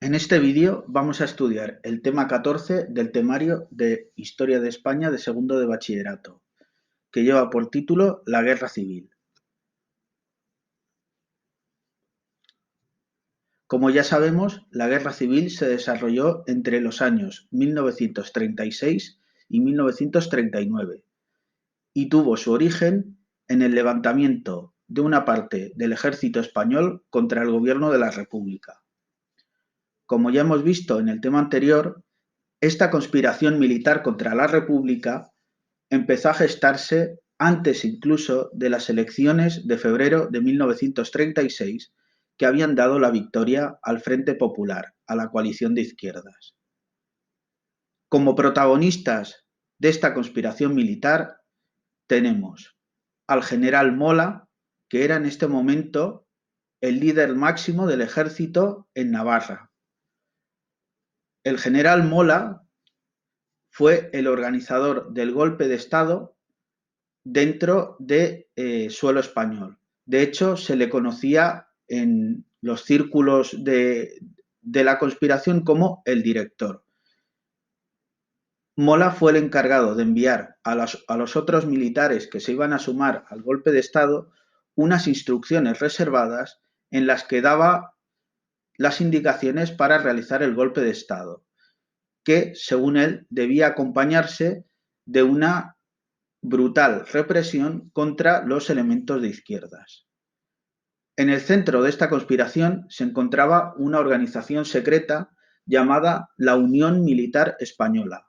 En este vídeo vamos a estudiar el tema 14 del temario de Historia de España de segundo de bachillerato, que lleva por título La Guerra Civil. Como ya sabemos, la Guerra Civil se desarrolló entre los años 1936 y 1939 y tuvo su origen en el levantamiento de una parte del ejército español contra el gobierno de la República. Como ya hemos visto en el tema anterior, esta conspiración militar contra la República empezó a gestarse antes incluso de las elecciones de febrero de 1936, que habían dado la victoria al Frente Popular, a la coalición de izquierdas. Como protagonistas de esta conspiración militar tenemos al general Mola, que era en este momento el líder máximo del ejército en Navarra. El general Mola fue el organizador del golpe de Estado dentro de suelo español. De hecho, se le conocía en los círculos de la conspiración como el director. Mola fue el encargado de enviar a los otros militares que se iban a sumar al golpe de Estado unas instrucciones reservadas en las que daba las indicaciones para realizar el golpe de Estado, que, según él, debía acompañarse de una brutal represión contra los elementos de izquierdas. En el centro de esta conspiración se encontraba una organización secreta llamada la Unión Militar Española,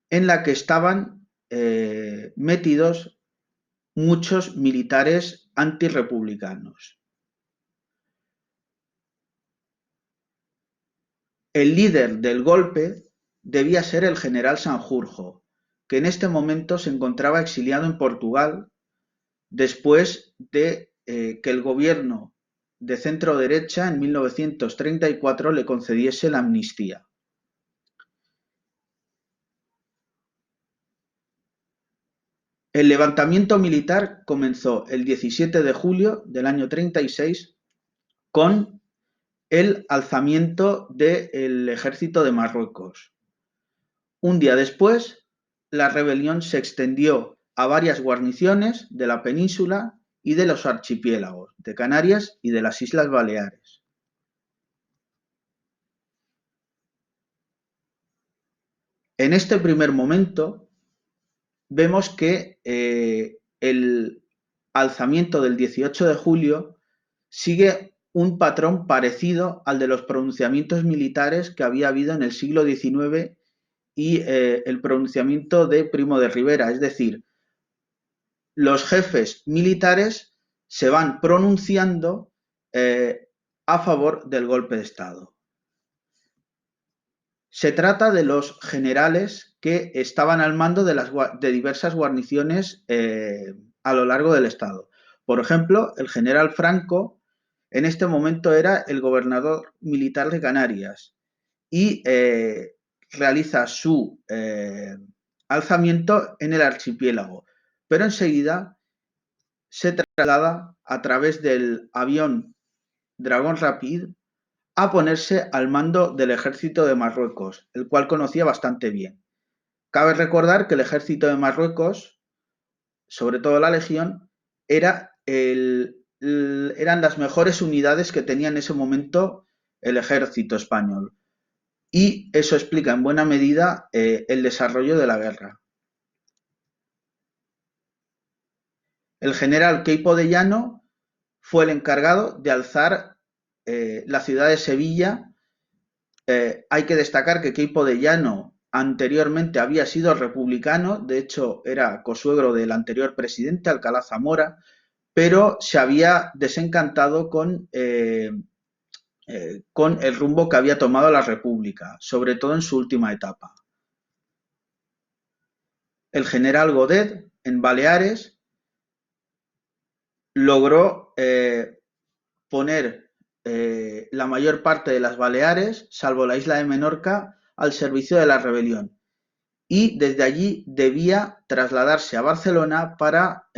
en la que estaban metidos muchos militares antirrepublicanos. El líder del golpe debía ser el general Sanjurjo, que en este momento se encontraba exiliado en Portugal después de que el gobierno de centro derecha en 1934 le concediese la amnistía. El levantamiento militar comenzó el 17 de julio del año 36 con el alzamiento del ejército de Marruecos. Un día después, la rebelión se extendió a varias guarniciones de la península y de los archipiélagos de Canarias y de las Islas Baleares. En este primer momento vemos que el alzamiento del 18 de julio sigue un patrón parecido al de los pronunciamientos militares que había habido en el siglo XIX y el pronunciamiento de Primo de Rivera, es decir, los jefes militares se van pronunciando a favor del golpe de Estado. Se trata de los generales que estaban al mando de diversas guarniciones a lo largo del Estado. Por ejemplo, el general Franco en este momento era el gobernador militar de Canarias y realiza su alzamiento en el archipiélago, pero enseguida se traslada a través del avión Dragón Rapid a ponerse al mando del ejército de Marruecos, el cual conocía bastante bien. Cabe recordar que el ejército de Marruecos, sobre todo la legión, eran las mejores unidades que tenía en ese momento el ejército español. Y eso explica en buena medida el desarrollo de la guerra. El general Queipo de Llano fue el encargado de alzar la ciudad de Sevilla. Hay que destacar que Queipo de Llano anteriormente había sido republicano, de hecho era cosuegro del anterior presidente, Alcalá Zamora, pero se había desencantado con el rumbo que había tomado la República, sobre todo en su última etapa. El general Godet, en Baleares, logró poner la mayor parte de las Baleares, salvo la isla de Menorca, al servicio de la rebelión. Y desde allí debía trasladarse a Barcelona para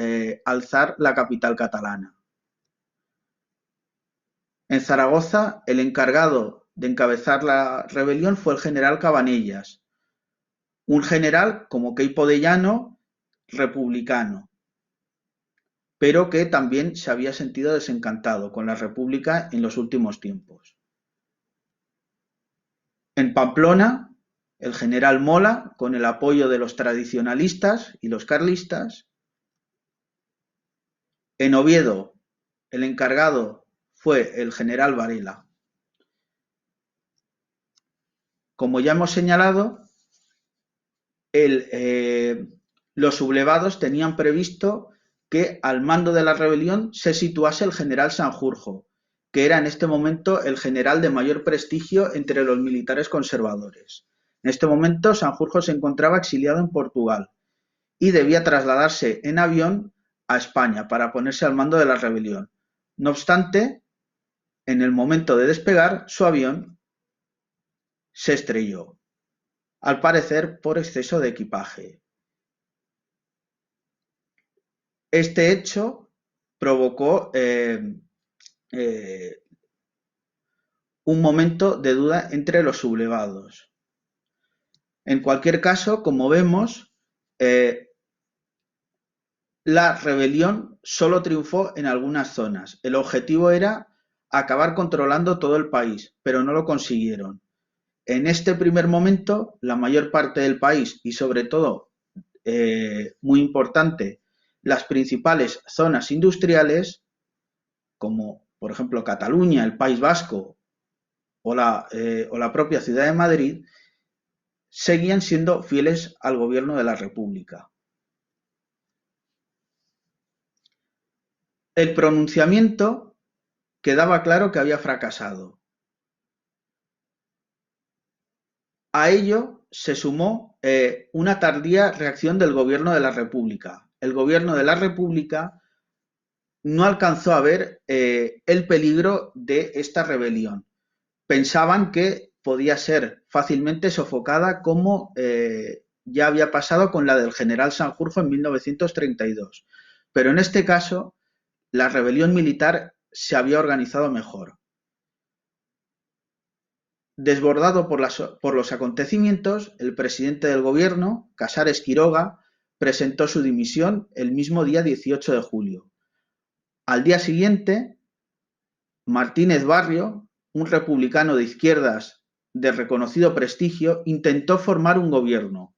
alzar la capital catalana. En Zaragoza, el encargado de encabezar la rebelión fue el general Cabanellas, un general como Queipo de Llano, republicano, pero que también se había sentido desencantado con la República en los últimos tiempos. En Pamplona, el general Mola, con el apoyo de los tradicionalistas y los carlistas. En Oviedo, el encargado fue el general Varela. Como ya hemos señalado, los sublevados tenían previsto que al mando de la rebelión se situase el general Sanjurjo, que era en este momento el general de mayor prestigio entre los militares conservadores. En este momento Sanjurjo se encontraba exiliado en Portugal y debía trasladarse en avión a España para ponerse al mando de la rebelión. No obstante, en el momento de despegar, su avión se estrelló, al parecer por exceso de equipaje. Este hecho provocó un momento de duda entre los sublevados. En cualquier caso, como vemos, la rebelión solo triunfó en algunas zonas. El objetivo era acabar controlando todo el país, pero no lo consiguieron. En este primer momento, la mayor parte del país y sobre todo, muy importante, las principales zonas industriales, como por ejemplo Cataluña, el País Vasco o la propia ciudad de Madrid, seguían siendo fieles al gobierno de la República. El pronunciamiento quedaba claro que había fracasado. A ello se sumó una tardía reacción del gobierno de la República. El gobierno de la República no alcanzó a ver el peligro de esta rebelión. Pensaban que podía ser fácilmente sofocada como ya había pasado con la del general Sanjurjo en 1932. Pero en este caso, la rebelión militar se había organizado mejor. Desbordado por los acontecimientos, el presidente del gobierno, Casares Quiroga, presentó su dimisión el mismo día 18 de julio. Al día siguiente, Martínez Barrio, un republicano de izquierdas de reconocido prestigio, intentó formar un gobierno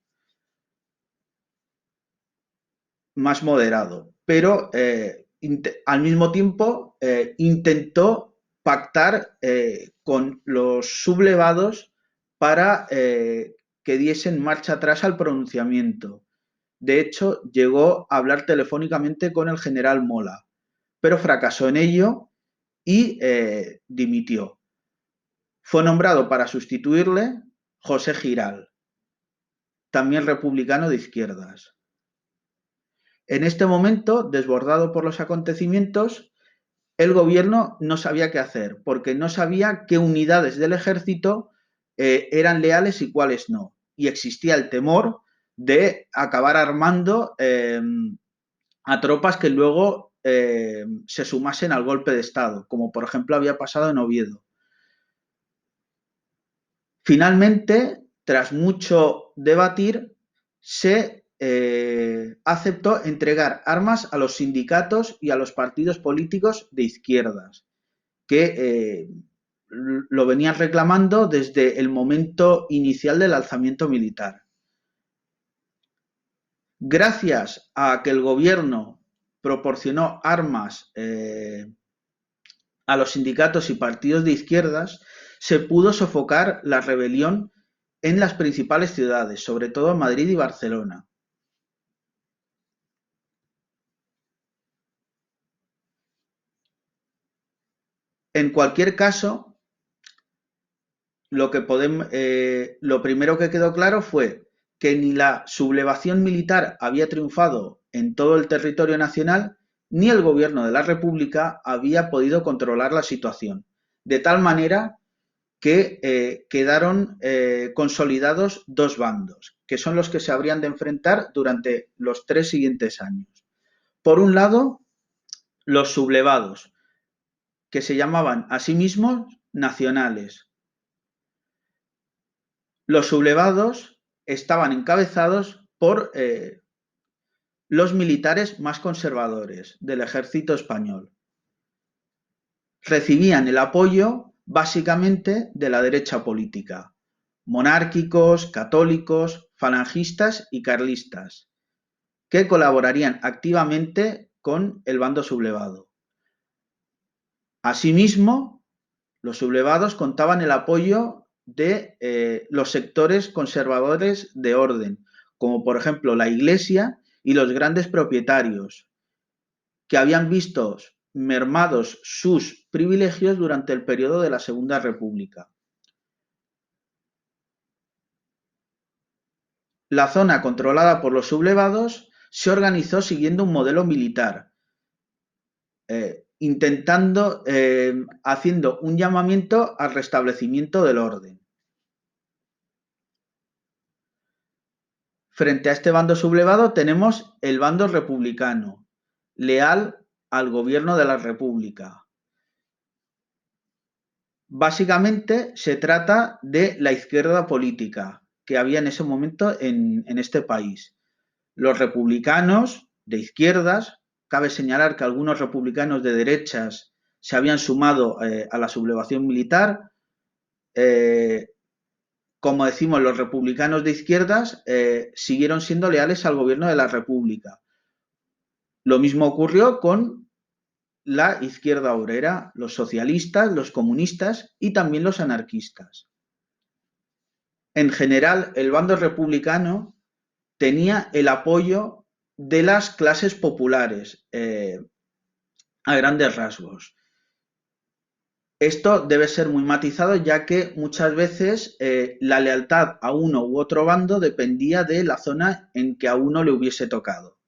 más moderado, pero al mismo tiempo intentó pactar con los sublevados para que diesen marcha atrás al pronunciamiento. De hecho, llegó a hablar telefónicamente con el general Mola, pero fracasó en ello y dimitió. Fue nombrado para sustituirle José Giral, también republicano de izquierdas. En este momento, desbordado por los acontecimientos, el gobierno no sabía qué hacer, porque no sabía qué unidades del ejército eran leales y cuáles no. Y existía el temor de acabar armando a tropas que luego se sumasen al golpe de Estado, como por ejemplo había pasado en Oviedo. Finalmente, tras mucho debatir, se aceptó entregar armas a los sindicatos y a los partidos políticos de izquierdas, que lo venían reclamando desde el momento inicial del alzamiento militar. Gracias a que el gobierno proporcionó armas a los sindicatos y partidos de izquierdas, se pudo sofocar la rebelión en las principales ciudades, sobre todo Madrid y Barcelona. En cualquier caso, lo primero que quedó claro fue que ni la sublevación militar había triunfado en todo el territorio nacional, ni el gobierno de la República había podido controlar la situación, de tal manera que quedaron consolidados dos bandos, que son los que se habrían de enfrentar durante los 3 siguientes años. Por un lado, los sublevados, que se llamaban a sí mismos nacionales. Los sublevados estaban encabezados por los militares más conservadores del ejército español. Recibían el apoyo básicamente de la derecha política, monárquicos, católicos, falangistas y carlistas, que colaborarían activamente con el bando sublevado. Asimismo, los sublevados contaban el apoyo de los sectores conservadores de orden, como por ejemplo la Iglesia y los grandes propietarios, que habían visto mermados sus privilegios durante el periodo de la Segunda República. La zona controlada por los sublevados se organizó siguiendo un modelo militar, haciendo un llamamiento al restablecimiento del orden. Frente a este bando sublevado tenemos el bando republicano, leal al gobierno de la República. Básicamente se trata de la izquierda política que había en ese momento en este país. Los republicanos de izquierdas, cabe señalar que algunos republicanos de derechas se habían sumado a la sublevación militar. Como decimos, los republicanos de izquierdas siguieron siendo leales al gobierno de la República. Lo mismo ocurrió con la izquierda obrera, los socialistas, los comunistas y también los anarquistas. En general, el bando republicano tenía el apoyo de las clases populares, a grandes rasgos. Esto debe ser muy matizado, ya que muchas veces la lealtad a uno u otro bando dependía de la zona en que a uno le hubiese tocado.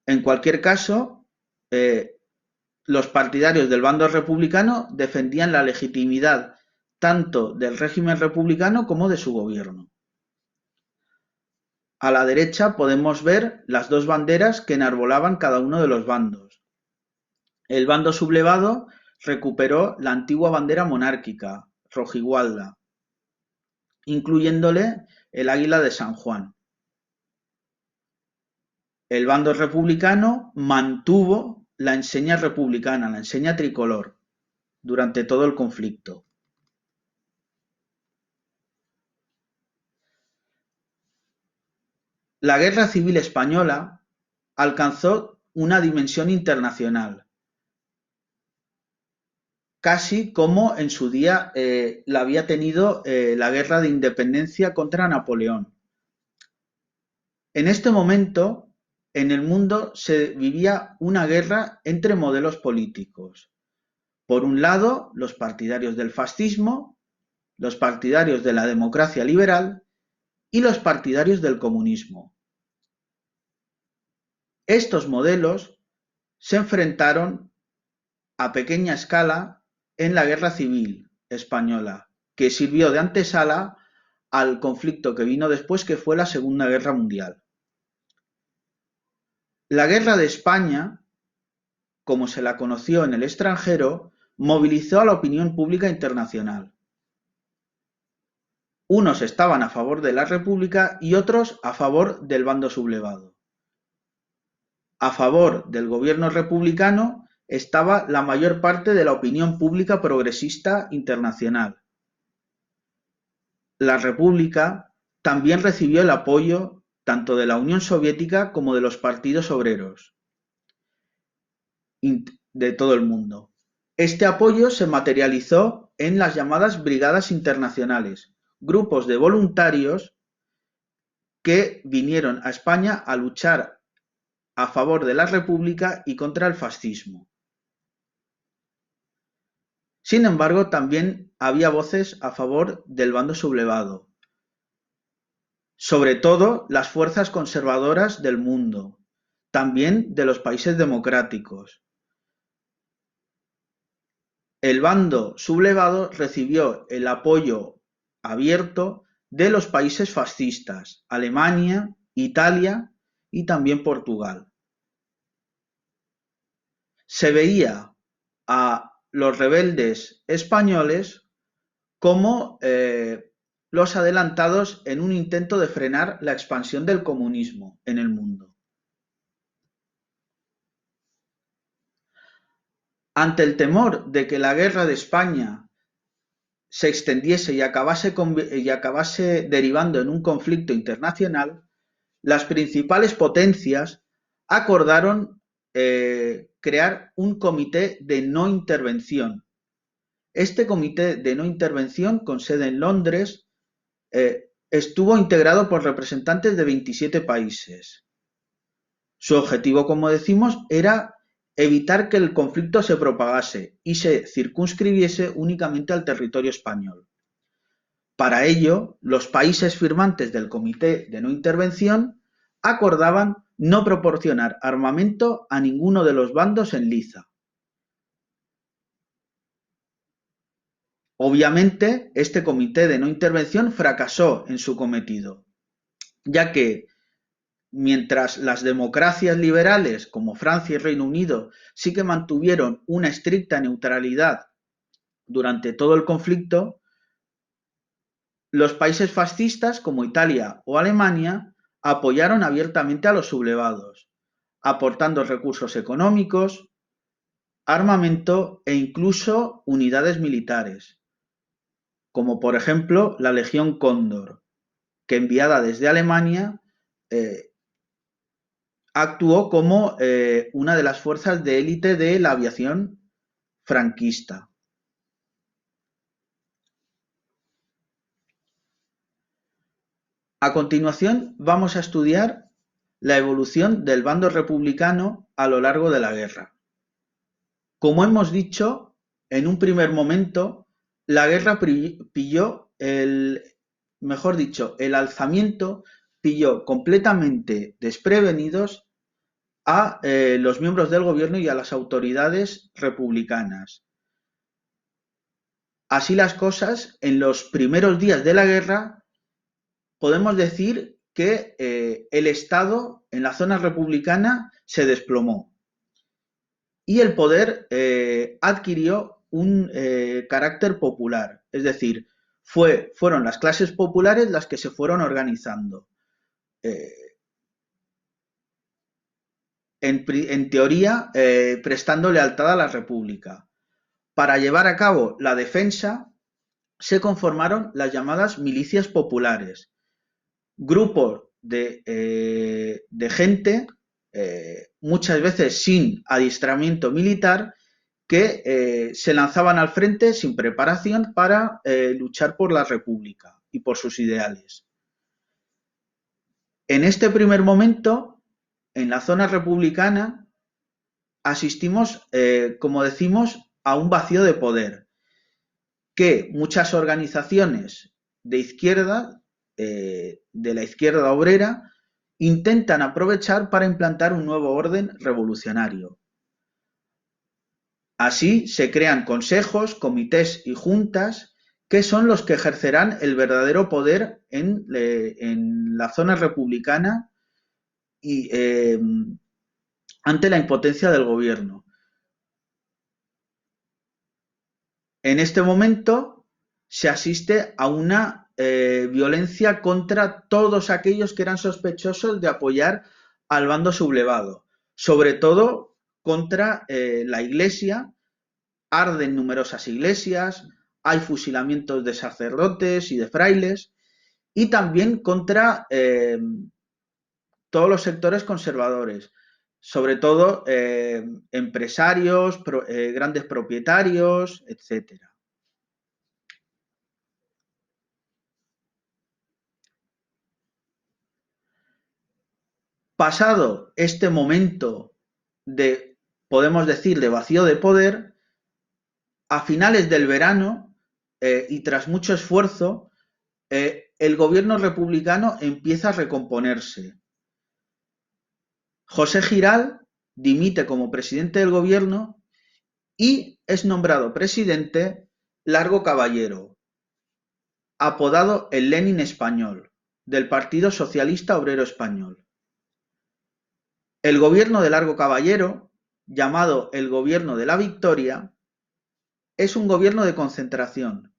En cualquier caso, los partidarios del bando republicano defendían la legitimidad tanto del régimen republicano como de su gobierno. A la derecha podemos ver las dos banderas que enarbolaban cada uno de los bandos. El bando sublevado recuperó la antigua bandera monárquica, rojigualda, incluyéndole el águila de San Juan. El bando republicano mantuvo la enseña republicana, la enseña tricolor, durante todo el conflicto. La Guerra Civil Española alcanzó una dimensión internacional, casi como en su día la había tenido la Guerra de Independencia contra Napoleón. En este momento, en el mundo se vivía una guerra entre modelos políticos. Por un lado, los partidarios del fascismo, los partidarios de la democracia liberal y los partidarios del comunismo. Estos modelos se enfrentaron a pequeña escala en la Guerra Civil Española, que sirvió de antesala al conflicto que vino después, que fue la Segunda Guerra Mundial. La Guerra de España, como se la conoció en el extranjero, movilizó a la opinión pública internacional. Unos estaban a favor de la República y otros a favor del bando sublevado. A favor del gobierno republicano estaba la mayor parte de la opinión pública progresista internacional. La República también recibió el apoyo tanto de la Unión Soviética como de los partidos obreros de todo el mundo. Este apoyo se materializó en las llamadas brigadas internacionales, grupos de voluntarios que vinieron a España a luchar a favor de la República y contra el fascismo. Sin embargo, también había voces a favor del bando sublevado, sobre todo las fuerzas conservadoras del mundo, también de los países democráticos. El bando sublevado recibió el apoyo abierto de los países fascistas, Alemania, Italia y también Portugal. se veía a los rebeldes españoles como los adelantados en un intento de frenar la expansión del comunismo en el mundo. Ante el temor de que la guerra de España se extendiese y acabase derivando en un conflicto internacional, las principales potencias acordaron crear un comité de no intervención. Este comité de no intervención, con sede en Londres, estuvo integrado por representantes de 27 países. Su objetivo, como decimos, era evitar que el conflicto se propagase y se circunscribiese únicamente al territorio español. Para ello, los países firmantes del Comité de No Intervención acordaban no proporcionar armamento a ninguno de los bandos en liza. Obviamente, este Comité de No Intervención fracasó en su cometido, ya que mientras las democracias liberales como Francia y Reino Unido sí que mantuvieron una estricta neutralidad durante todo el conflicto, los países fascistas como Italia o Alemania apoyaron abiertamente a los sublevados, aportando recursos económicos, armamento e incluso unidades militares, como por ejemplo la Legión Cóndor, que enviada desde Alemania actuó como una de las fuerzas de élite de la aviación franquista. A continuación vamos a estudiar la evolución del bando republicano a lo largo de la guerra. Como hemos dicho, en un primer momento, la guerra pilló el alzamiento pilló completamente desprevenidos a los miembros del gobierno y a las autoridades republicanas. Así las cosas, en los primeros días de la guerra, podemos decir que el Estado en la zona republicana se desplomó y el poder adquirió un carácter popular, es decir, fueron las clases populares las que se fueron organizando. En teoría, prestando lealtad a la República. Para llevar a cabo la defensa, se conformaron las llamadas milicias populares, grupos de gente, muchas veces sin adiestramiento militar, que se lanzaban al frente sin preparación para luchar por la República y por sus ideales. En este primer momento, en la zona republicana, asistimos, como decimos, a un vacío de poder, que muchas organizaciones de izquierda, de la izquierda obrera, intentan aprovechar para implantar un nuevo orden revolucionario. Así se crean consejos, comités y juntas que son los que ejercerán el verdadero poder en la zona republicana y ante la impotencia del gobierno. En este momento se asiste a una violencia contra todos aquellos que eran sospechosos de apoyar al bando sublevado, sobre todo contra la Iglesia. Arden numerosas iglesias, hay fusilamientos de sacerdotes y de frailes, y también contra todos los sectores conservadores, sobre todo empresarios, grandes propietarios, etc. Pasado este momento de, podemos decir, de vacío de poder, a finales del verano y tras mucho esfuerzo, el gobierno republicano empieza a recomponerse. José Giral dimite como presidente del gobierno y es nombrado presidente Largo Caballero, apodado el Lenin español, del Partido Socialista Obrero Español. El gobierno de Largo Caballero llamado el Gobierno de la Victoria, es un gobierno de concentración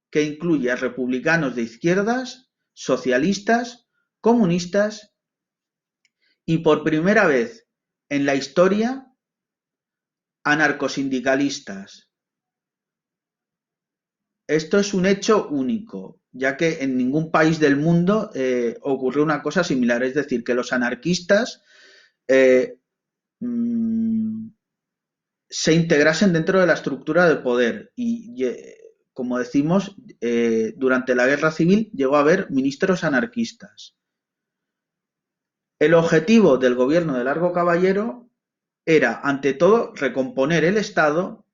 que incluye a republicanos de izquierdas, socialistas, comunistas y por primera vez en la historia anarcosindicalistas. Esto es un hecho único, ya que en ningún país del mundo ocurrió una cosa similar, es decir, que los anarquistas eh, mmm, se integrasen dentro de la estructura de poder y como decimos, durante la Guerra Civil llegó a haber ministros anarquistas. El objetivo del gobierno de Largo Caballero era, ante todo, recomponer el Estado,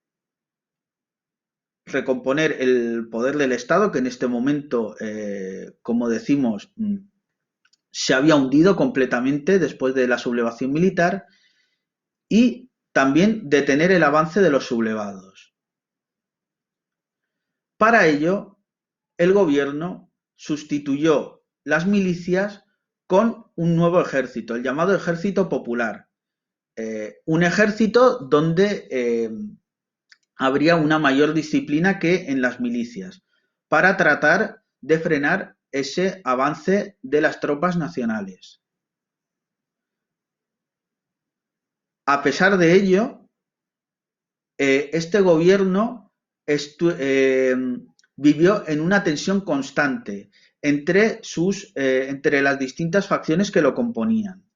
recomponer el poder del Estado, que en este momento, como decimos, se había hundido completamente después de la sublevación militar, y también detener el avance de los sublevados. Para ello, el gobierno sustituyó las milicias con un nuevo ejército, el llamado Ejército Popular. Un ejército donde habría una mayor disciplina que en las milicias, para tratar de frenar ese avance de las tropas nacionales. A pesar de ello, este gobierno vivió en una tensión constante entre las distintas facciones que lo componían.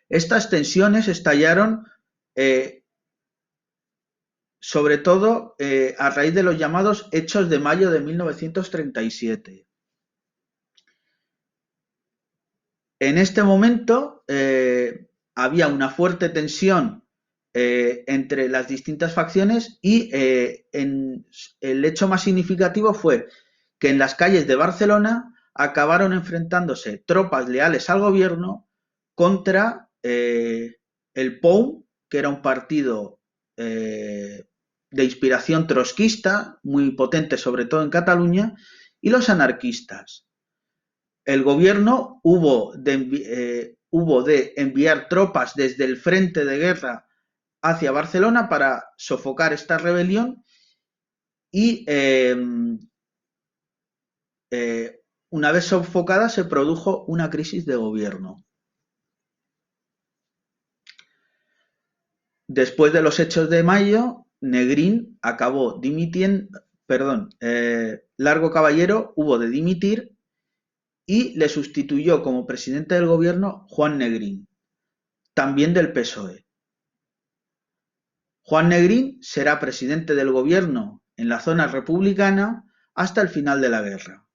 Estas tensiones estallaron sobre todo a raíz de los llamados Hechos de Mayo de 1937. En este momento había una fuerte tensión entre las distintas facciones y el hecho más significativo fue que en las calles de Barcelona acabaron enfrentándose tropas leales al gobierno contra el POUM, que era un partido de inspiración trotskista, muy potente sobre todo en Cataluña, y los anarquistas. El gobierno hubo de enviar tropas desde el frente de guerra hacia Barcelona para sofocar esta rebelión y una vez sofocada se produjo una crisis de gobierno. Después de los hechos de mayo, Negrín acabó dimitiendo, Largo Caballero hubo de dimitir y le sustituyó como presidente del gobierno Juan Negrín, también del PSOE. Juan Negrín será presidente del gobierno en la zona republicana hasta el final de la guerra.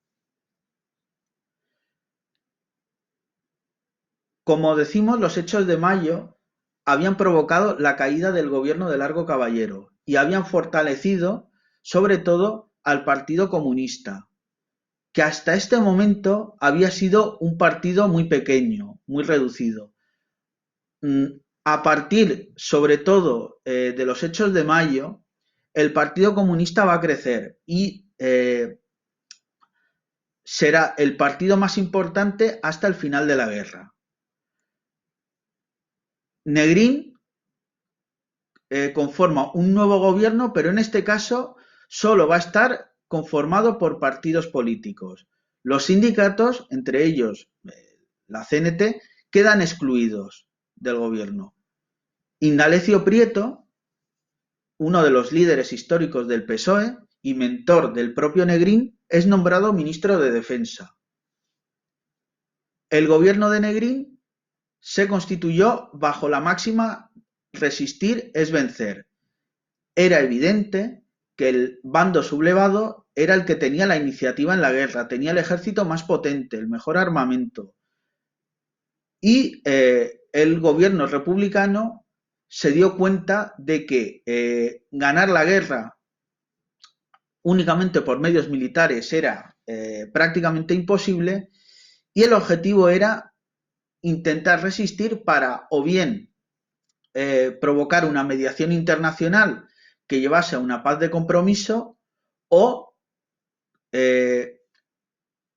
Como decimos, los hechos de mayo habían provocado la caída del gobierno de Largo Caballero y habían fortalecido, sobre todo, al Partido Comunista, que hasta este momento había sido un partido muy pequeño, muy reducido. A partir, sobre todo, de los hechos de mayo, el Partido Comunista va a crecer y será el partido más importante hasta el final de la guerra. Negrín conforma un nuevo gobierno, pero en este caso solo va a estar conformado por partidos políticos. Los sindicatos, entre ellos la CNT, quedan excluidos del gobierno. Indalecio Prieto, uno de los líderes históricos del PSOE y mentor del propio Negrín, es nombrado ministro de Defensa. El gobierno de Negrín se constituyó bajo la máxima resistir es vencer. Era evidente que el bando sublevado era el que tenía la iniciativa en la guerra, tenía el ejército más potente, el mejor armamento. Y el gobierno republicano se dio cuenta de que ganar la guerra únicamente por medios militares era prácticamente imposible y el objetivo era intentar resistir para o bien provocar una mediación internacional que llevase a una paz de compromiso o,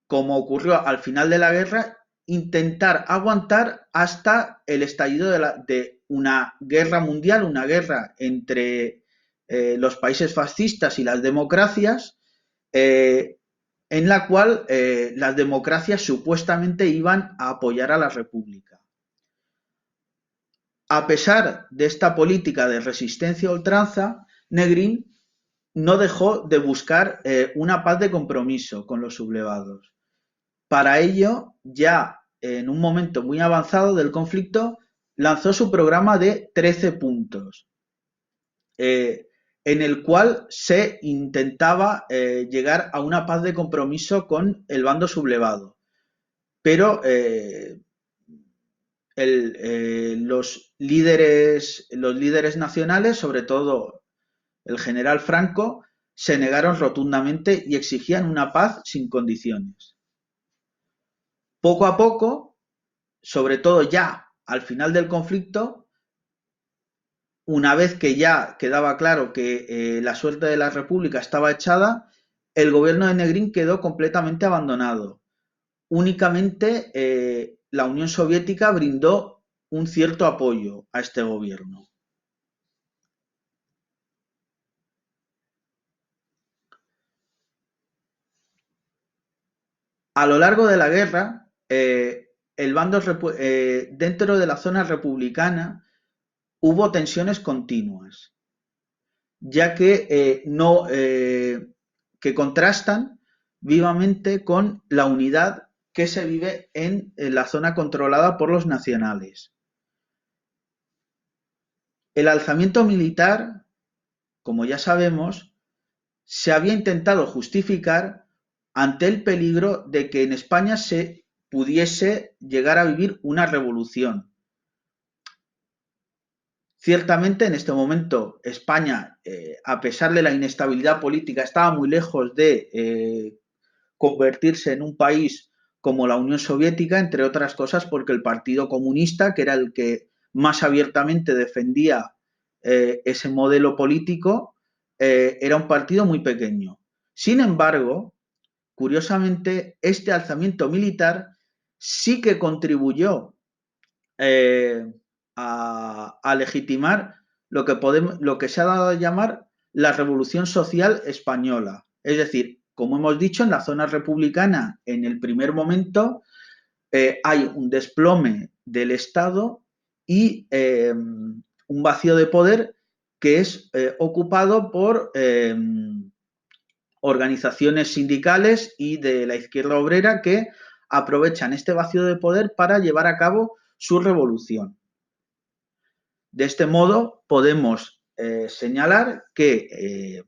como ocurrió al final de la guerra, intentar aguantar hasta el estallido de una guerra mundial, una guerra entre los países fascistas y las democracias, en la cual las democracias supuestamente iban a apoyar a la República. A pesar de esta política de resistencia a ultranza, Negrín no dejó de buscar una paz de compromiso con los sublevados. Para ello, ya en un momento muy avanzado del conflicto, lanzó su programa de 13 puntos, en el cual se intentaba llegar a una paz de compromiso con el bando sublevado. Pero los líderes nacionales, sobre todo el general Franco, se negaron rotundamente y exigían una paz sin condiciones. Poco a poco, sobre todo ya al final del conflicto, una vez que ya quedaba claro que la suerte de la República estaba echada, el gobierno de Negrín quedó completamente abandonado. Únicamente la Unión Soviética brindó un cierto apoyo a este gobierno. A lo largo de la guerra, dentro de la zona republicana hubo tensiones continuas, ya que que contrastan vivamente con la unidad que se vive en la zona controlada por los nacionales. El alzamiento militar, como ya sabemos, se había intentado justificar ante el peligro de que en España se pudiese llegar a vivir una revolución. Ciertamente, en este momento, España, a pesar de la inestabilidad política, estaba muy lejos de convertirse en un país como la Unión Soviética, entre otras cosas porque el Partido Comunista, que era el que más abiertamente defendía ese modelo político, era un partido muy pequeño. Sin embargo, curiosamente, este alzamiento militar sí que contribuyó a legitimar lo que se ha dado a llamar la Revolución Social Española. Es decir, como hemos dicho, en la zona republicana, en el primer momento, hay un desplome del Estado y un vacío de poder que es ocupado por organizaciones sindicales y de la izquierda obrera que aprovechan este vacío de poder para llevar a cabo su revolución. De este modo, podemos señalar que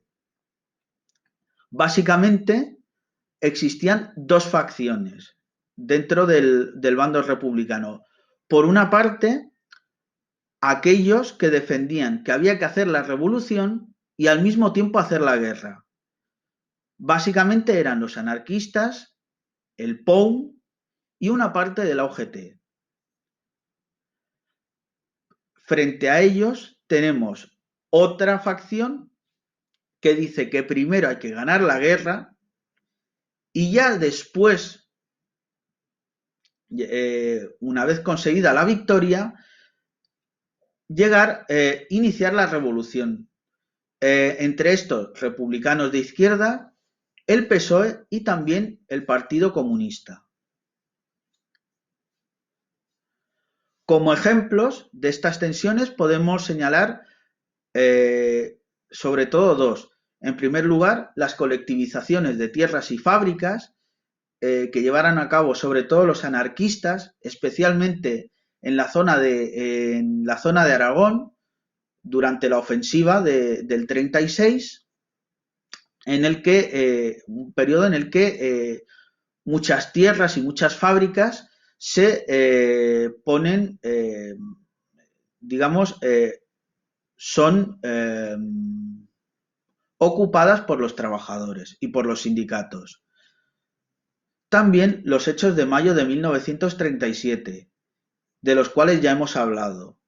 básicamente existían dos facciones dentro del bando republicano. Por una parte, aquellos que defendían que había que hacer la revolución y al mismo tiempo hacer la guerra. Básicamente eran los anarquistas, el POUM y una parte de la UGT. Frente a ellos tenemos otra facción que dice que primero hay que ganar la guerra y ya después, una vez conseguida la victoria, iniciar la revolución. Entre estos, republicanos de izquierda, el PSOE y también el Partido Comunista. Como ejemplos de estas tensiones podemos señalar sobre todo dos. En primer lugar, las colectivizaciones de tierras y fábricas que llevaran a cabo sobre todo los anarquistas, especialmente en la zona de Aragón, durante la ofensiva del 36, un periodo en el que muchas tierras y muchas fábricas se ponen, digamos, son ocupadas por los trabajadores y por los sindicatos. También los hechos de mayo de 1937, de los cuales ya hemos hablado.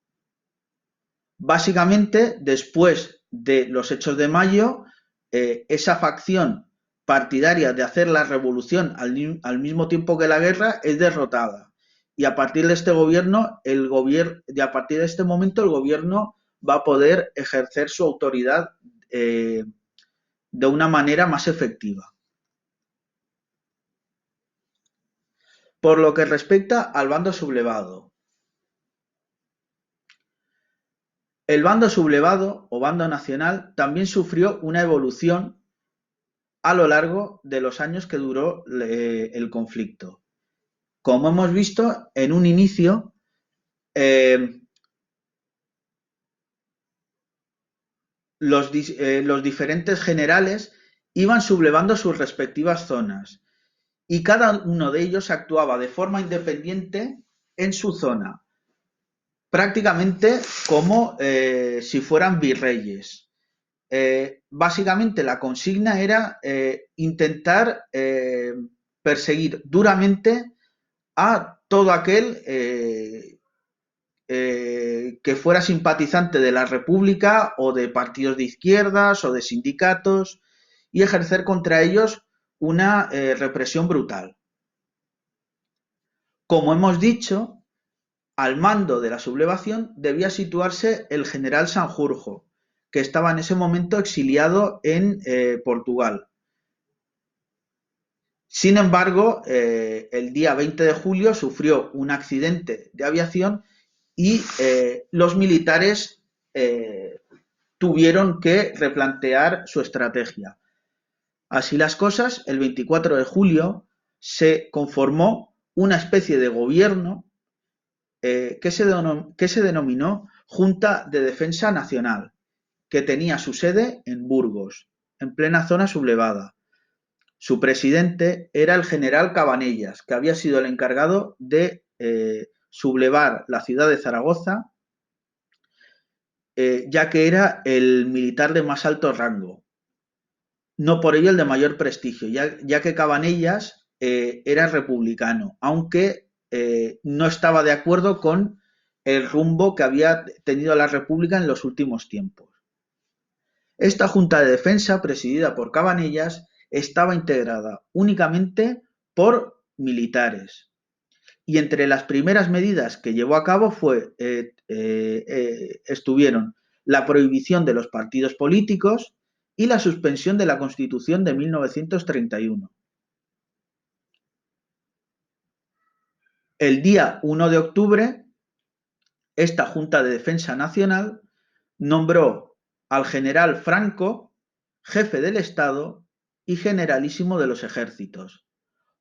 Básicamente, después de los hechos de mayo, esa facción partidaria de hacer la revolución al mismo tiempo que la guerra es derrotada y a partir de este a partir de este momento el gobierno va a poder ejercer su autoridad de una manera más efectiva. Por lo que respecta al bando sublevado. El bando sublevado o bando nacional también sufrió una evolución a lo largo de los años que duró el conflicto. Como hemos visto, en un inicio, los diferentes generales iban sublevando sus respectivas zonas y cada uno de ellos actuaba de forma independiente en su zona, prácticamente como si fueran virreyes. Básicamente la consigna era intentar perseguir duramente a todo aquel que fuera simpatizante de la República o de partidos de izquierdas o de sindicatos y ejercer contra ellos una represión brutal. Como hemos dicho, al mando de la sublevación debía situarse el general Sanjurjo, que estaba en ese momento exiliado en Portugal. Sin embargo, el día 20 de julio sufrió un accidente de aviación y los militares tuvieron que replantear su estrategia. Así las cosas, el 24 de julio se conformó una especie de gobierno que se denominó Junta de Defensa Nacional, que tenía su sede en Burgos, en plena zona sublevada. Su presidente era el general Cabanellas, que había sido el encargado de sublevar la ciudad de Zaragoza, ya que era el militar de más alto rango. No por ello el de mayor prestigio, ya que Cabanellas era republicano, aunque no estaba de acuerdo con el rumbo que había tenido la República en los últimos tiempos. Esta Junta de Defensa, presidida por Cabanellas, estaba integrada únicamente por militares. Y entre las primeras medidas que llevó a cabo estuvieron la prohibición de los partidos políticos y la suspensión de la Constitución de 1931. El día 1 de octubre, esta Junta de Defensa Nacional nombró al general Franco jefe del Estado y generalísimo de los ejércitos,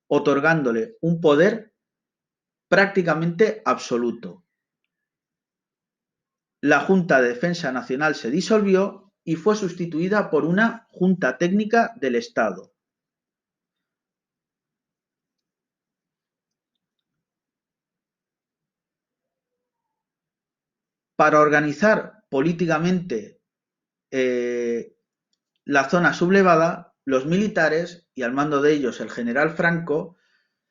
otorgándole un poder prácticamente absoluto. La Junta de Defensa Nacional se disolvió y fue sustituida por una Junta Técnica del Estado. Para organizar políticamente la zona sublevada, los militares, y al mando de ellos el general Franco,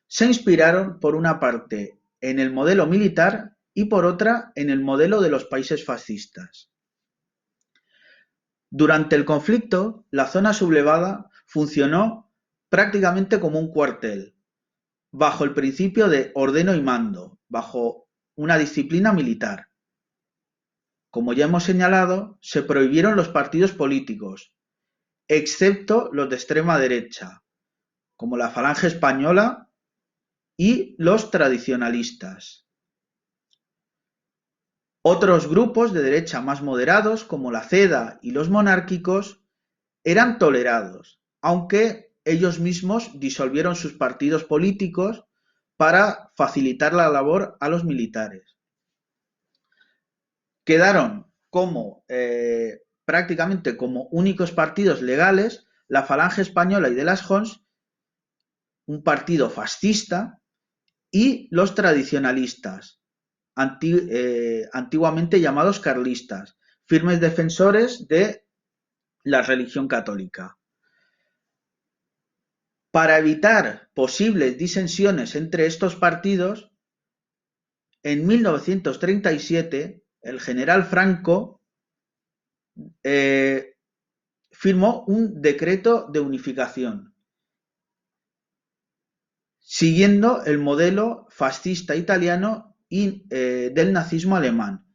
se inspiraron por una parte en el modelo militar y por otra en el modelo de los países fascistas. Durante el conflicto, la zona sublevada funcionó prácticamente como un cuartel, bajo el principio de ordeno y mando, bajo una disciplina militar. Como ya hemos señalado, se prohibieron los partidos políticos, excepto los de extrema derecha, como la Falange Española y los tradicionalistas. Otros grupos de derecha más moderados, como la CEDA y los monárquicos, eran tolerados, aunque ellos mismos disolvieron sus partidos políticos para facilitar la labor a los militares. Quedaron prácticamente como únicos partidos legales la Falange Española y de las Jons, un partido fascista, y los tradicionalistas, antiguamente llamados carlistas, firmes defensores de la religión católica. Para evitar posibles disensiones entre estos partidos, en 1937 el general Franco firmó un decreto de unificación, siguiendo el modelo fascista italiano y del nazismo alemán,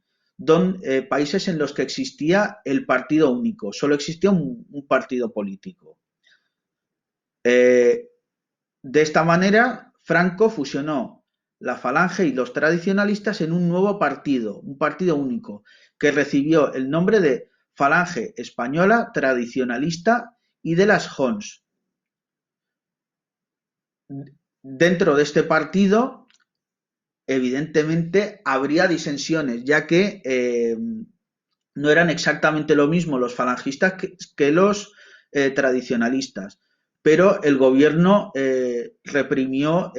países en los que existía el partido único, solo existía un partido político. De esta manera, Franco fusionó la Falange y los tradicionalistas en un nuevo partido, un partido único, que recibió el nombre de Falange Española Tradicionalista y de las Jons. Dentro de este partido, evidentemente, habría disensiones, ya que no eran exactamente lo mismo los falangistas que los tradicionalistas, pero el gobierno reprimió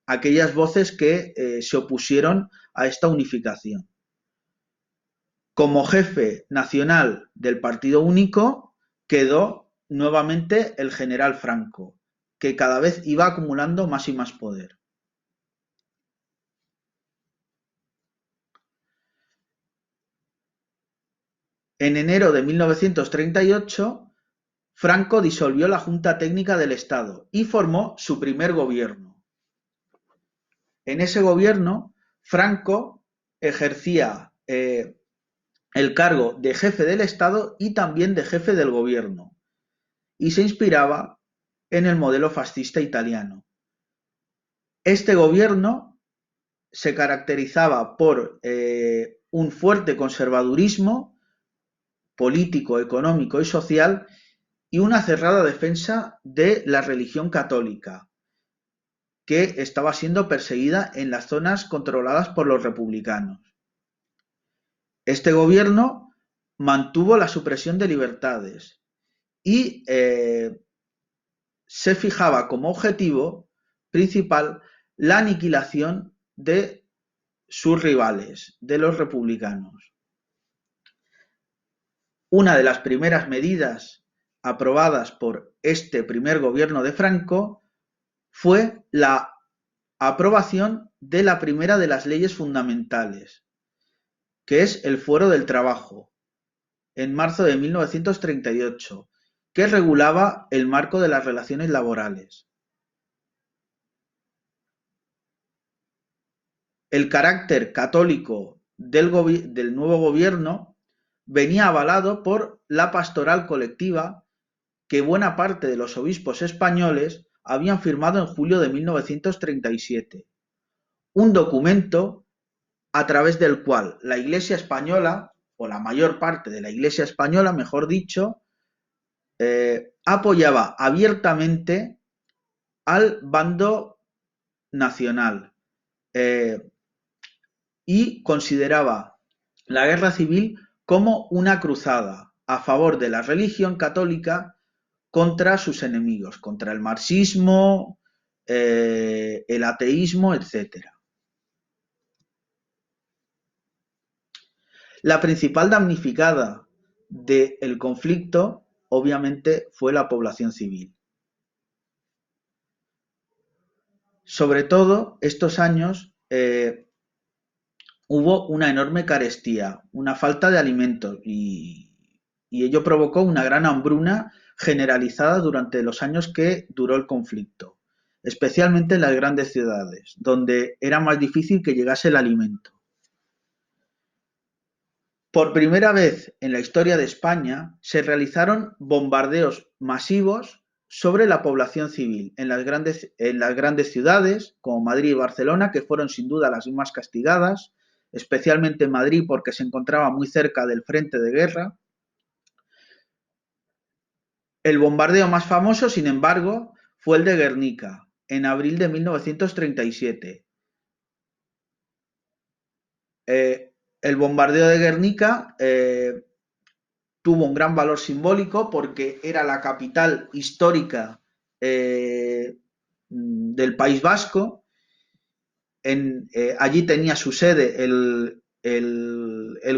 aquellas voces que se opusieron a esta unificación. Como jefe nacional del Partido Único quedó nuevamente el general Franco, que cada vez iba acumulando más y más poder. En enero de 1938, Franco disolvió la Junta Técnica del Estado y formó su primer gobierno. En ese gobierno, Franco ejercía el cargo de jefe del Estado y también de jefe del gobierno, y se inspiraba en el modelo fascista italiano. Este gobierno se caracterizaba por un fuerte conservadurismo político, económico y social, y una cerrada defensa de la religión católica, que estaba siendo perseguida en las zonas controladas por los republicanos. Este gobierno mantuvo la supresión de libertades y se fijaba como objetivo principal la aniquilación de sus rivales, de los republicanos. Una de las primeras medidas aprobadas por este primer gobierno de Franco fue la aprobación de la primera de las leyes fundamentales, que es el Fuero del Trabajo, en marzo de 1938, que regulaba el marco de las relaciones laborales. El carácter católico del nuevo gobierno venía avalado por la pastoral colectiva que buena parte de los obispos españoles habían firmado en julio de 1937, un documento a través del cual la Iglesia española, o la mayor parte de la Iglesia española, mejor dicho, apoyaba abiertamente al bando nacional y consideraba la guerra civil como una cruzada a favor de la religión católica contra sus enemigos, contra el marxismo, el ateísmo, etc. La principal damnificada del conflicto, obviamente, fue la población civil. Sobre todo, estos años hubo una enorme carestía, una falta de alimentos y ello provocó una gran hambruna generalizada durante los años que duró el conflicto, especialmente en las grandes ciudades, donde era más difícil que llegase el alimento. Por primera vez en la historia de España se realizaron bombardeos masivos sobre la población civil en las grandes ciudades, como Madrid y Barcelona, que fueron sin duda las más castigadas, especialmente en Madrid porque se encontraba muy cerca del frente de guerra. El bombardeo más famoso, sin embargo, fue el de Guernica, en abril de 1937. El bombardeo de Guernica tuvo un gran valor simbólico porque era la capital histórica del País Vasco. Allí tenía su sede el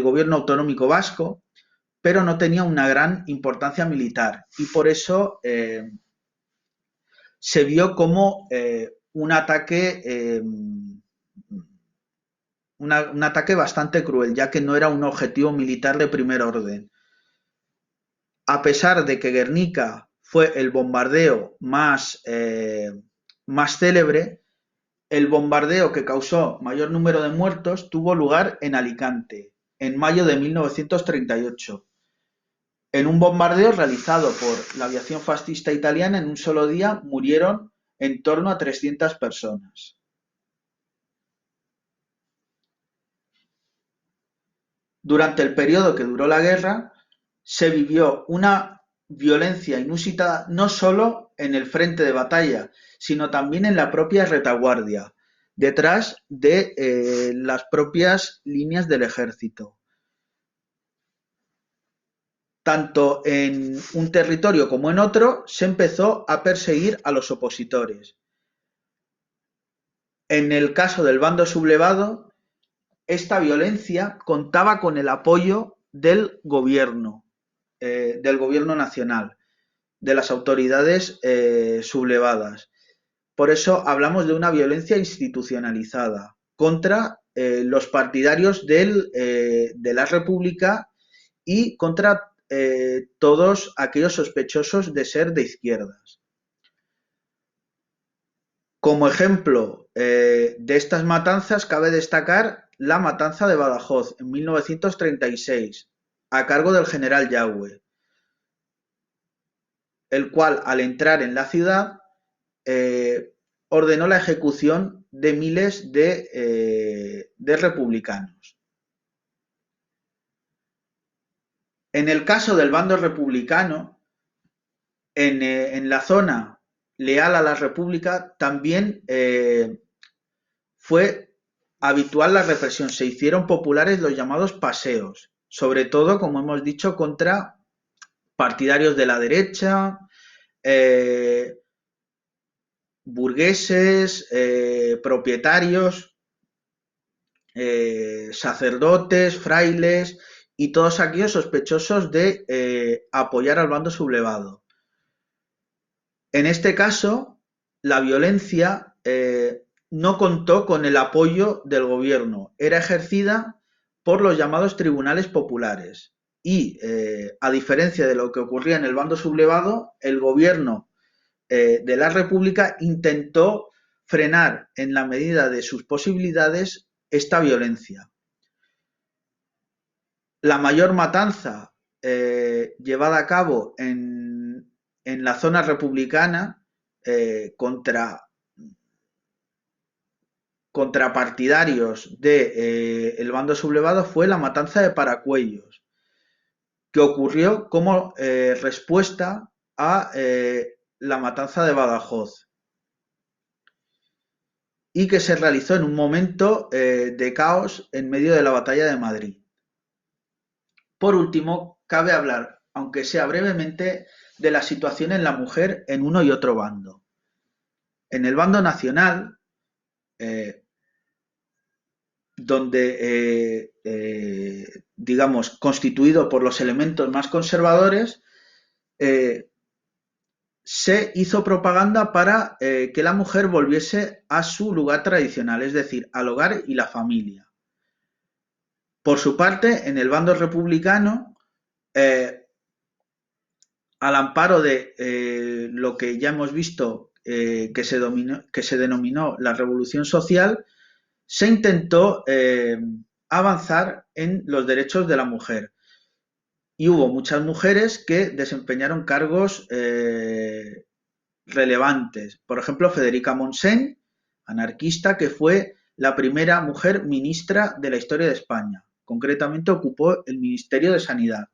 gobierno autonómico vasco, pero no tenía una gran importancia militar y por eso se vio como un ataque bastante cruel, ya que no era un objetivo militar de primer orden. A pesar de que Guernica fue el bombardeo más más célebre, el bombardeo que causó mayor número de muertos tuvo lugar en Alicante, en mayo de 1938, en un bombardeo realizado por la aviación fascista italiana. En un solo día murieron en torno a 300 personas. Durante el periodo que duró la guerra, se vivió una violencia inusitada no solo en el frente de batalla, sino también en la propia retaguardia, detrás de las propias líneas del ejército. Tanto en un territorio como en otro, se empezó a perseguir a los opositores. En el caso del bando sublevado, esta violencia contaba con el apoyo del gobierno nacional, de las autoridades sublevadas. Por eso hablamos de una violencia institucionalizada contra los partidarios de la República y contra todos aquellos sospechosos de ser de izquierdas. Como ejemplo de estas matanzas, cabe destacar la matanza de Badajoz en 1936, a cargo del general Yagüe, el cual, al entrar en la ciudad, ordenó la ejecución de miles de republicanos. En el caso del bando republicano, en la zona leal a la República, también fue habitual la represión. Se hicieron populares los llamados paseos, sobre todo, como hemos dicho, contra partidarios de la derecha, burgueses, propietarios, sacerdotes, frailes y todos aquellos sospechosos de apoyar al bando sublevado. En este caso, la violencia no contó con el apoyo del gobierno, era ejercida por los llamados tribunales populares y, a diferencia de lo que ocurría en el bando sublevado, el gobierno de la República intentó frenar en la medida de sus posibilidades esta violencia. La mayor matanza llevada a cabo en la zona republicana contra partidarios del bando sublevado fue la matanza de Paracuellos, que ocurrió como respuesta a la matanza de Badajoz y que se realizó en un momento de caos en medio de la batalla de Madrid. Por último, cabe hablar, aunque sea brevemente, de la situación en la mujer en uno y otro bando. En el bando nacional, donde, digamos, constituido por los elementos más conservadores, se hizo propaganda para que la mujer volviese a su lugar tradicional, es decir, al hogar y la familia. Por su parte, en el bando republicano, al amparo de lo que ya hemos visto que se denominó la revolución social, se intentó avanzar en los derechos de la mujer. Y hubo muchas mujeres que desempeñaron cargos relevantes. Por ejemplo, Federica Montseny, anarquista, que fue la primera mujer ministra de la historia de España. Concretamente ocupó el Ministerio de Sanidad.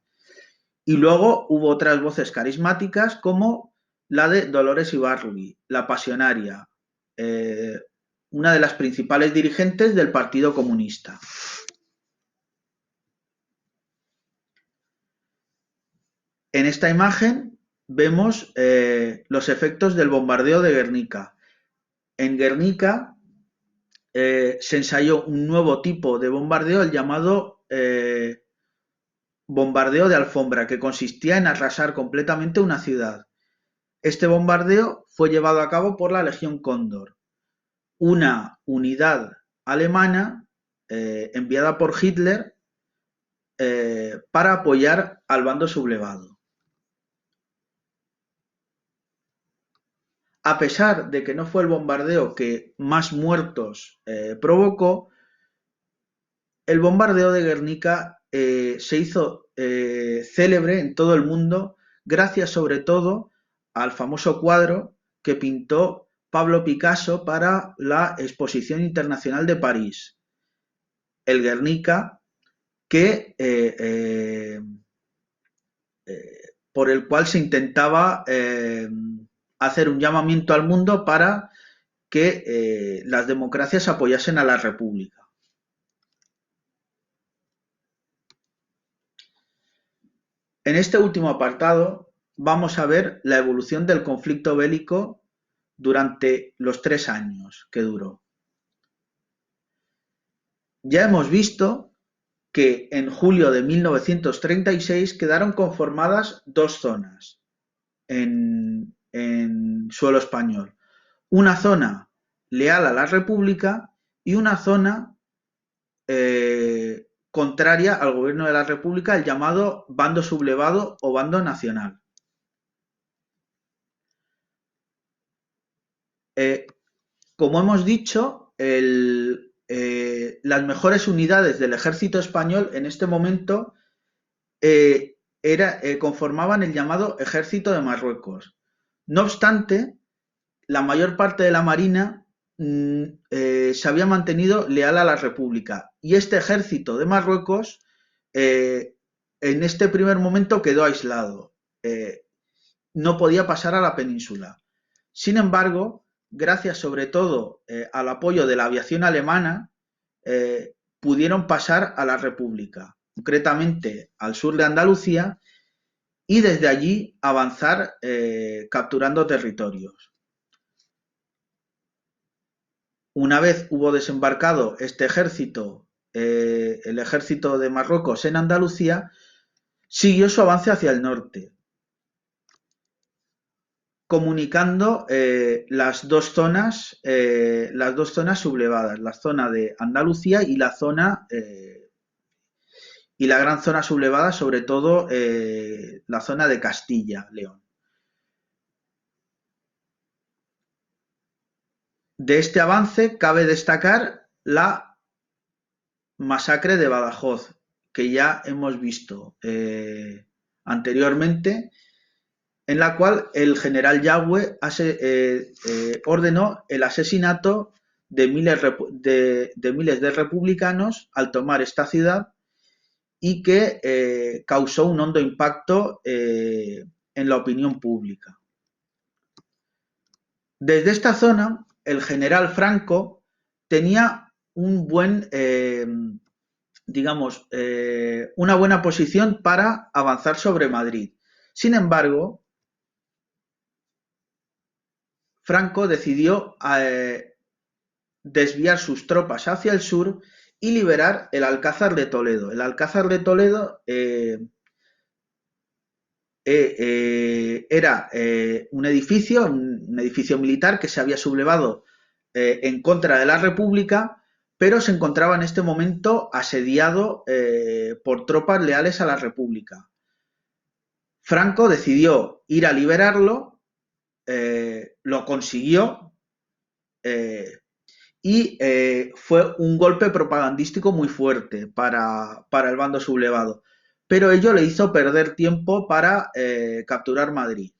Y luego hubo otras voces carismáticas como la de Dolores Ibarruri, la pasionaria, una de las principales dirigentes del Partido Comunista. En esta imagen vemos los efectos del bombardeo de Guernica. En Guernica se ensayó un nuevo tipo de bombardeo, el llamado bombardeo de alfombra, que consistía en arrasar completamente una ciudad. Este bombardeo fue llevado a cabo por la Legión Cóndor, una unidad alemana enviada por Hitler para apoyar al bando sublevado. a pesar de que no fue el bombardeo que más muertos provocó, el bombardeo de Guernica se hizo célebre en todo el mundo gracias sobre todo al famoso cuadro que pintó Pablo Picasso para la Exposición Internacional de París, el Guernica, que por el cual se intentaba hacer un llamamiento al mundo para que las democracias apoyasen a la República. En este último apartado vamos a ver la evolución del conflicto bélico durante los 3 años que duró. Ya hemos visto que en julio de 1936 quedaron conformadas dos zonas en suelo español. Una zona leal a la República y una zona contraria al gobierno de la República, el llamado bando sublevado o bando nacional. Como hemos dicho, las mejores unidades del ejército español en este momento conformaban el llamado Ejército de Marruecos. No obstante, la mayor parte de la Marina se había mantenido leal a la República y este ejército de Marruecos en este primer momento quedó aislado. No podía pasar a la península. Sin embargo, gracias sobre todo al apoyo de la aviación alemana, pudieron pasar a la República, concretamente al sur de Andalucía, y desde allí avanzar capturando territorios. Una vez hubo desembarcado este ejército, el ejército de Marruecos en Andalucía, siguió su avance hacia el norte, comunicando las dos zonas sublevadas, la zona de Andalucía y la gran zona sublevada, sobre todo la zona de Castilla, León. De este avance cabe destacar la masacre de Badajoz, que ya hemos visto anteriormente, en la cual el general Yagüe ordenó el asesinato de miles de republicanos al tomar esta ciudad y que causó un hondo impacto en la opinión pública. Desde esta zona, el general Franco tenía una buena posición para avanzar sobre Madrid. Sin embargo, Franco decidió desviar sus tropas hacia el sur y liberar el Alcázar de Toledo. El Alcázar de Toledo era un edificio militar que se había sublevado en contra de la República, pero se encontraba en este momento asediado por tropas leales a la República. Franco decidió ir a liberarlo, lo consiguió y fue un golpe propagandístico muy fuerte para el bando sublevado, pero ello le hizo perder tiempo para capturar Madrid.